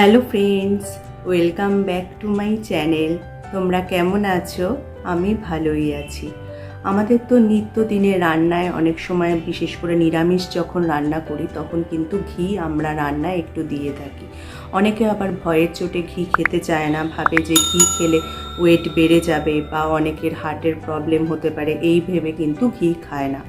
Hello friends, welcome back to my channel. তোমরা কেমন আছো? আমি ভালোই আছি। আমাদের তো নিত্যদিনের রান্নায় অনেক সময়, বিশেষ করে নিরামিষ যখন রান্না করি তখন কিন্তু ঘি আমরা রান্নায় একটু দিয়ে থাকি। অনেকে আবার ভয়ের চোটে ঘি খেতে চায় না, ভাবে যে ঘি খেলে ওয়েট বেড়ে যাবে বা অনেকের হার্টের প্রবলেম হতে পারে, এই ভেবে কিন্তু ঘি খায় না।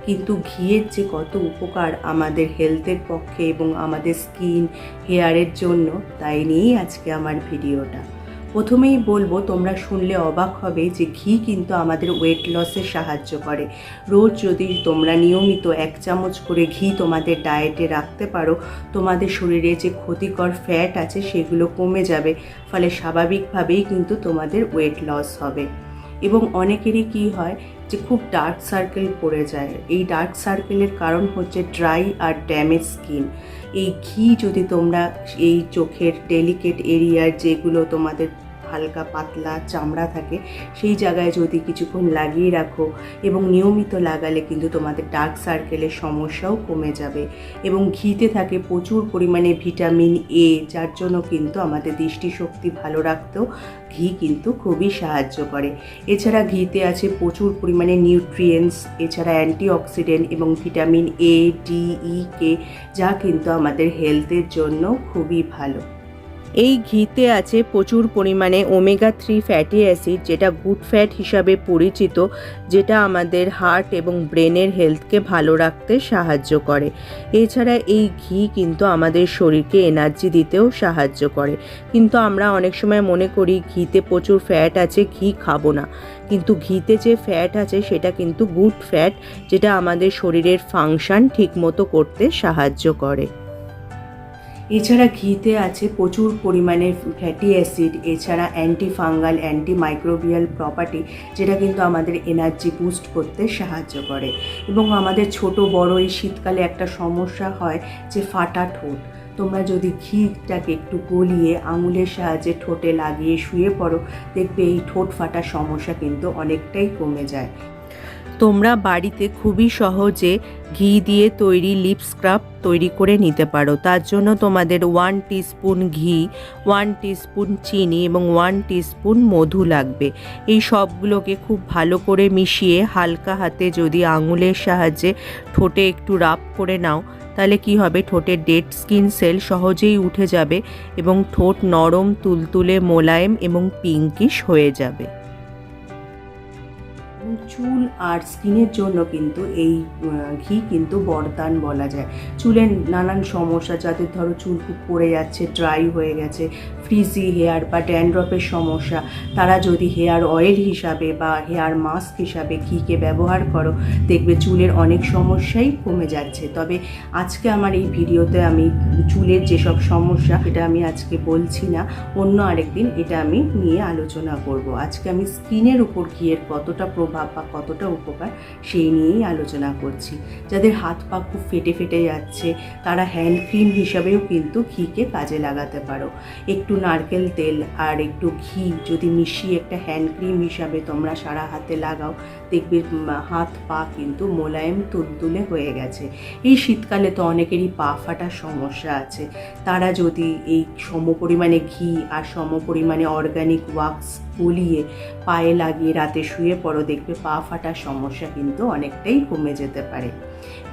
কিন্তু ঘিয়ের যে কত উপকার আমাদের হেলথের পক্ষে এবং আমাদের স্কিন হেয়ারের জন্য, তাই নিয়েই আজকে আমার ভিডিওটা। প্রথমেই বলবো, তোমরা শুনলে অবাক হবে যে ঘি কিন্তু আমাদের ওয়েট লসে সাহায্য করে। রোজ যদি তোমরা নিয়মিত 1 চামচ করে ঘি তোমাদের ডায়েটে রাখতে পারো, তোমাদের শরীরে যে ক্ষতিকর ফ্যাট আছে সেগুলো কমে যাবে, ফলে স্বাভাবিকভাবেই কিন্তু তোমাদের ওয়েট লস হবে। এবং অনেকেরই কি হয় যে খুব ডার্ক সার্কেল পড়ে যায়। এই ডার্ক সার্কেলের কারণ হচ্ছে ড্রাই আর ড্যামেজ স্কিন। এই ঘি যদি তোমরা এই চোখের ডেলিকেট এরিয়ার, যেগুলো তোমাদের হালকা পাতলা চামড়া থাকে, সেই জায়গায় যদি কিছুক্ষণ লাগিয়ে রাখো এবং নিয়মিত লাগালে কিন্তু তোমাদের ডার্ক সার্কেলের সমস্যাও কমে যাবে। এবং ঘিতে থাকে প্রচুর পরিমাণে ভিটামিন এ, যার জন্য কিন্তু আমাদের দৃষ্টিশক্তি ভালো রাখতেও ঘি কিন্তু খুবই সাহায্য করে। এছাড়া ঘিতে আছে প্রচুর পরিমাণে নিউট্রিয়েন্টস, এছাড়া অ্যান্টিঅক্সিডেন্ট এবং ভিটামিন এ, ডি, ই, কে, যা কিন্তু আমাদের হেলথের জন্য খুবই ভালো। এই ঘিতে আছে প্রচুর পরিমাণে ওমেগা 3 ফ্যাটি অ্যাসিড, যেটা গুড ফ্যাট হিসাবে পরিচিত, যেটা আমাদের হার্ট এবং ব্রেনের হেলথকে ভালো রাখতে সাহায্য করে। এছাড়া এই ঘি কিন্তু আমাদের শরীরকে এনার্জি দিতেও সাহায্য করে। কিন্তু আমরা অনেক সময় মনে করি ঘিতে প্রচুর ফ্যাট আছে, ঘি খাবো না। কিন্তু ঘিতে যে ফ্যাট আছে সেটা কিন্তু গুড ফ্যাট, যেটা আমাদের শরীরের ফাংশন ঠিকমতো করতে সাহায্য করে। এছাড়া ঘিতে আছে প্রচুর পরিমাণে ফ্যাটি অ্যাসিড, এছাড়া anti fungal, anti microbial property, যেটা কিন্তু আমাদের এনার্জি বুস্ট করতে সাহায্য করে। এবং আমাদের ছোট বড় এই শীতকালে একটা সমস্যা হয় যে ফাটা ঠোঁট। তোমরা যদি ঘিটাকে একটু গলিয়ে আঙুলের সাহায্যে ঠোঁটে লাগিয়ে শুয়ে পড়ো, দেখবে এই ঠোঁট ফাটার সমস্যা কিন্তু অনেকটাই কমে যায়। তোমরা বাড়িতে খুবই সহজে ঘি দিয়ে তৈরি লিপ স্ক্রাব তৈরি করে নিতে পারো। তার জন্য তোমাদের 1 টিস্পুন ঘি, 1 টিস্পুন চিনি এবং 1 টিস্পুন মধু লাগবে। এই সবগুলোকে খুব ভালো করে মিশিয়ে হালকা হাতে যদি আঙুলের সাহায্যে ঠোঁটে একটু রাব করে নাও, তাহলে কি হবে, ঠোঁটের ডেড স্কিন সেল সহজেই উঠে যাবে এবং ঠোঁট নরম, তুলতুলে, মোলায়েম এবং পিঙ্কিশ হয়ে যাবে। চুল আর স্কিনের জন্য কিন্তু এই ঘি কিন্তু বরদান বলা যায়। চুলের নানান সমস্যা, যাদের ধরো চুল খুব পড়ে যাচ্ছে, ড্রাই হয়ে গেছে, ফ্রিজি হেয়ার বা ড্যান্ড্রফের সমস্যা, তারা যদি হেয়ার অয়েল হিসাবে বা হেয়ার মাস্ক হিসাবে ঘিকে ব্যবহার করো, দেখবে চুলের অনেক সমস্যাই কমে যাচ্ছে। তবে আজকে আমার এই ভিডিওতে আমি চুলের যেসব সমস্যা, এটা আমি আজকে বলছি না, অন্য আরেকদিন এটা আমি নিয়ে আলোচনা করব। আজকে আমি স্কিনের উপর ঘিয়ের কতটা প্রভাব বা কতটা উপকার সেই নিয়েই আলোচনা করছি। যাদের হাত পা খুব ফেটে ফেটে যাচ্ছে, তারা হ্যান্ড ক্রিম হিসাবেও কিন্তু ঘিকে কাজে লাগাতে পারো। একটু নারকেল তেল আর একটু ঘি যদি মিশিয়ে একটা হ্যান্ড ক্রিম হিসাবে তোমরা সারা হাতে লাগাও, দেখবে হাত পা কিন্তু মোলায়েম, তুলতুলে হয়ে গেছে। এই শীতকালে তো অনেকেরই পা ফাটার সমস্যা আছে, তারা যদি এই সম পরিমাণে ঘি আর সম পরিমাণে অর্গানিক ওয়াক্স গলিয়ে পায়ে লাগিয়ে রাতে শুয়ে পড়ো, দেখবে পা ফাটার সমস্যা কিন্তু অনেকটাই কমে যেতে পারে।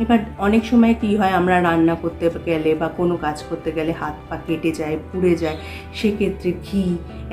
এবার অনেক সময় কি হয়, আমরা রান্না করতে গেলে বা কোনো কাজ করতে গেলে হাত পা কেটে যায়, পুড়ে যায়, সেক্ষেত্রে ঘি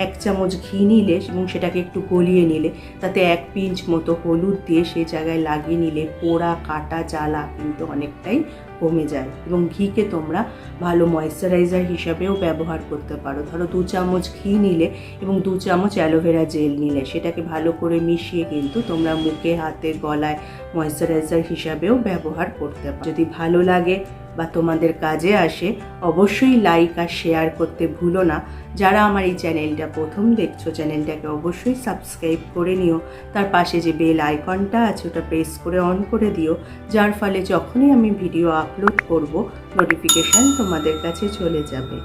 1 চামচ ঘি নিলে এবং সেটাকে একটু গলিয়ে নিলে, তাতে 1 পিঞ্চ মতো হলুদ দিয়ে সেই জায়গায় লাগিয়ে নিলে পোড়া, কাটা, জ্বালা কিন্তু অনেকটাই কমে যায়। এবং ঘিকে তোমরা ভালো ময়েশ্চারাইজার হিসাবেও ব্যবহার করতে পারো। ধরো 2 চামচ ঘি নিলে এবং 2 চামচ অ্যালোভেরা জেল নিলে, সেটাকে ভালো করে মিশিয়ে কিন্তু তোমরা মুখে, হাতে, গলায় ময়েশ্চারাইজার হিসাবেও ব্যবহার করতে পারো। যদি ভালো লাগে বা তোমাদের কাজে আসে, অবশ্যই লাইক আর শেয়ার করতে ভুলো না। যারা আমার এই চ্যানেলটা প্রথম দেখছো, চ্যানেলটাকে অবশ্যই সাবস্ক্রাইব করে নিও। তার পাশে যে বেল আইকনটা আছে ওটা প্রেস করে অন করে দিও, যার ফলে যখনই আমি ভিডিও আপলোড করব, নোটিফিকেশান তোমাদের কাছে চলে যাবে।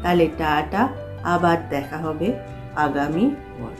তাহলে টাটা, আবার দেখা হবে আগামী পর।